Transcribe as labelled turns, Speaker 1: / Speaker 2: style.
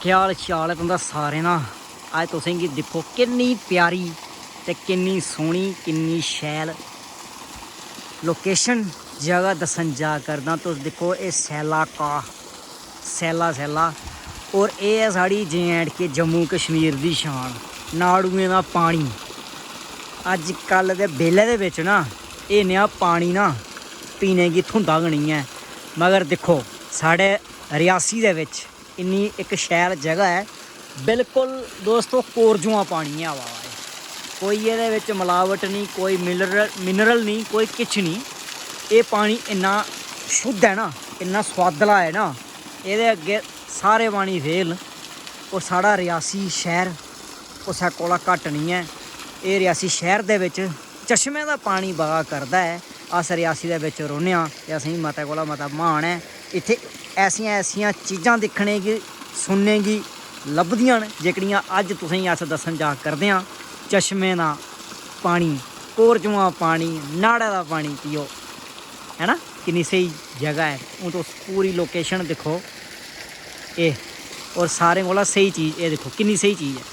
Speaker 1: क्या हाल चाल है तुंदा सारे ना। अज तुसेंगी दिक्खो किन्नी प्यारी ते किन्नी सोहनी किन्नी शैल लोकेशन जगह दस्सन जा करदा। तुस दिक्खो ये सैला काह सैला और ये है साढ़ी J&K जम्मू कश्मीर दी शान नाड़ुएं दा पानी। अजकल दे बेल्ले दे विच ना ये नेहा पानी ना पीने गी थ्होंदा गै नहीं है, मगर दिक्खो साढ़े रियासी दे विच इन्नी एक शैल जगह है बिल्कुल दोस्तों कोरजुआं पानी है हवा है, कोई ये विच मिलावट नहीं, कोई मिनरल नहीं, कोई किछ नहीं। ये पानी इन्ना शुद्ध है ना, इन्ना स्वादला है ना, ये अगे सारे पानी फेल। और साढ़ा रियासी शहर उस कोला घट नहीं है। ये रियासी शहर दे विच चश्मे का पानी बगा करता है। अस रियासी दे विच रौह्ने आं ते असेंगी मते कोला मता मान है। इत्थे ऐसियां ऐसियां चीज़ां दिक्खने गी सुनने गी लभदियां न जेह्ड़ियां अज्ज तुसेंगी अस दस्सन जा करदे आं। चश्मे दा पानी, कोरजुआं पानी, नाड़े दा पानी पियो, है ना। किन्नी स्हेई जगह है। हूँ तुस पूरी लोकेशन दिक्खो ये, और सारें कोला स्हेई चीज़ ये दिक्खो किन्नी स्हेई चीज़ है।